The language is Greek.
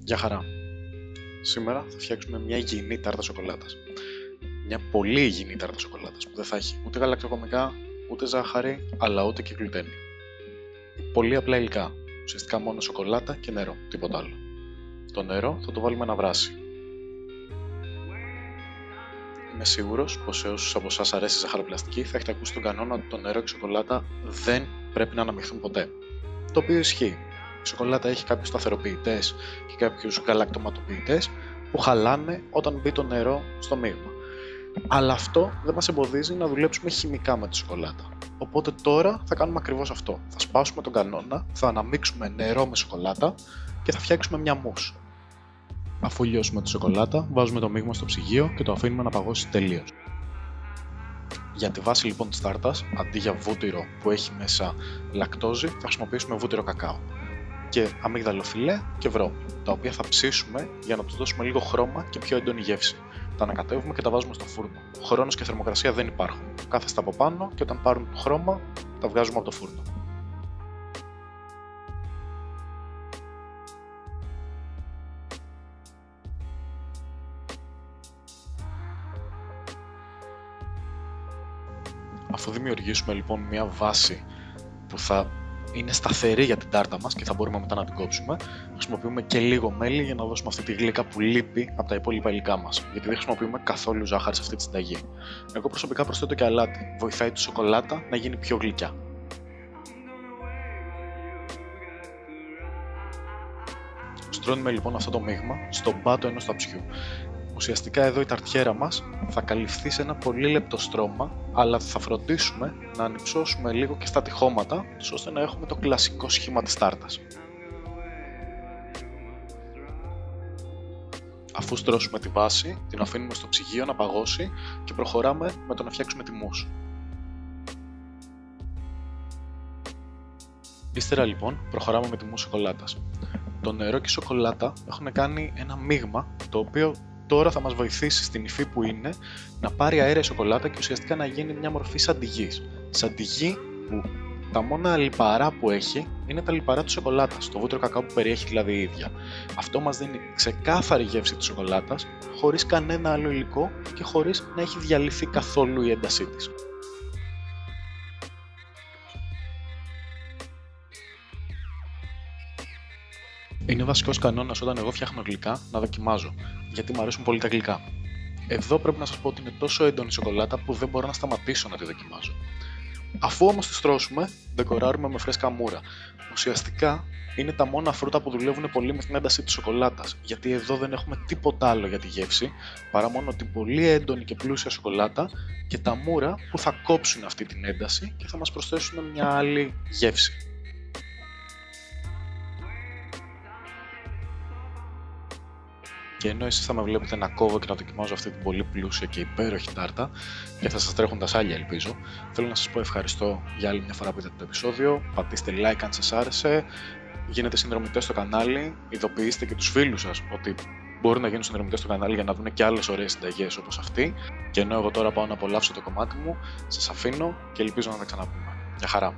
Γεια χαρά. Σήμερα θα φτιάξουμε μια υγιεινή τάρτα σοκολάτας. Μια πολύ υγιεινή τάρτα σοκολάτας που δεν θα έχει ούτε γαλακτοκομικά, ούτε ζάχαρη, αλλά ούτε και γλουτένη. Πολύ απλά υλικά. Ουσιαστικά μόνο σοκολάτα και νερό, τίποτα άλλο. Το νερό θα το βάλουμε να βράσει. Είμαι σίγουρος πως σε όσους από εσάς αρέσει η ζαχαροπλαστική θα έχετε ακούσει τον κανόνα ότι το νερό και η σοκολάτα δεν πρέπει να αναμειχθούν ποτέ. Το οποίο ισχύει. Η σοκολάτα έχει κάποιους σταθεροποιητές και κάποιους γαλακτοματοποιητές που χαλάνε όταν μπει το νερό στο μείγμα. Αλλά αυτό δεν μας εμποδίζει να δουλέψουμε χημικά με τη σοκολάτα. Οπότε τώρα θα κάνουμε ακριβώς αυτό. Θα σπάσουμε τον κανόνα, θα αναμίξουμε νερό με σοκολάτα και θα φτιάξουμε μια μουσ. Αφού λιώσουμε τη σοκολάτα, βάζουμε το μείγμα στο ψυγείο και το αφήνουμε να παγώσει τελείως. Για τη βάση λοιπόν της τάρτας, αντί για βούτυρο που έχει μέσα λακτόζη, θα χρησιμοποιήσουμε βούτυρο κακάο και αμύγδαλο φιλέ και βρώμη, τα οποία θα ψήσουμε για να τους δώσουμε λίγο χρώμα και πιο έντονη γεύση. Τα ανακατεύουμε και τα βάζουμε στο φούρνο. Χρόνος και θερμοκρασία δεν υπάρχουν. Κάθεστε από πάνω και όταν πάρουν το χρώμα, τα βγάζουμε από το φούρνο. Αφού δημιουργήσουμε λοιπόν μια βάση που θα είναι σταθερή για την τάρτα μας και θα μπορούμε μετά να την κόψουμε, χρησιμοποιούμε και λίγο μέλι για να δώσουμε αυτή τη γλύκα που λείπει από τα υπόλοιπα υλικά μας, γιατί δεν χρησιμοποιούμε καθόλου ζάχαρη σε αυτή τη συνταγή. Εγώ προσωπικά προσθέτω και αλάτι, βοηθάει τη σοκολάτα να γίνει πιο γλυκιά. Στρώνουμε λοιπόν αυτό το μείγμα στον πάτο ενός ταψιού. Ουσιαστικά εδώ η ταρτιέρα μας θα καλυφθεί σε ένα πολύ λεπτό στρώμα, αλλά θα φροντίσουμε να ανυψώσουμε λίγο και στα τυχώματα, ώστε να έχουμε το κλασικό σχήμα της τάρτας. Αφού στρώσουμε τη βάση, την αφήνουμε στο ψυγείο να παγώσει και προχωράμε με το να φτιάξουμε τη μουσ. Ύστερα λοιπόν προχωράμε με τη μουσ σοκολάτας. Το νερό και η σοκολάτα έχουν κάνει ένα μείγμα το οποίο τώρα θα μας βοηθήσει στην υφή που είναι να πάρει αέρα η σοκολάτα και ουσιαστικά να γίνει μια μορφή σαντιγής. Σαντιγή που τα μόνα λιπαρά που έχει είναι τα λιπαρά της σοκολάτας, το βούτυρο κακάο που περιέχει δηλαδή η ίδια. Αυτό μας δίνει ξεκάθαρη γεύση της σοκολάτας, χωρίς κανένα άλλο υλικό και χωρίς να έχει διαλυθεί καθόλου η έντασή της. Είναι βασικός κανόνας όταν εγώ φτιάχνω γλυκά να δοκιμάζω, γιατί μου αρέσουν πολύ τα γλυκά. Εδώ πρέπει να σας πω ότι είναι τόσο έντονη η σοκολάτα που δεν μπορώ να σταματήσω να τη δοκιμάζω. Αφού όμως τη στρώσουμε, ντεκοράρουμε με φρέσκα μούρα. Ουσιαστικά είναι τα μόνα φρούτα που δουλεύουν πολύ με την ένταση της σοκολάτας, γιατί εδώ δεν έχουμε τίποτα άλλο για τη γεύση, παρά μόνο την πολύ έντονη και πλούσια σοκολάτα και τα μούρα που θα κόψουν αυτή την ένταση και θα μας προσθέσουν μια άλλη γεύση. Και ενώ εσείς θα με βλέπετε να κόβω και να δοκιμάζω αυτή την πολύ πλούσια και υπέροχη τάρτα και θα σας τρέχουν τα σάλια ελπίζω, θέλω να σας πω ευχαριστώ για άλλη μια φορά που είδατε το επεισόδιο, πατήστε like αν σας άρεσε, γίνετε συνδρομητές στο κανάλι, ειδοποιήστε και τους φίλους σας ότι μπορούν να γίνουν συνδρομητές στο κανάλι για να δουν και άλλες ωραίες συνταγές όπως αυτή, και ενώ εγώ τώρα πάω να απολαύσω το κομμάτι μου, σας αφήνω και ελπίζω να τα ξαναπούμε. Γεια χαρά!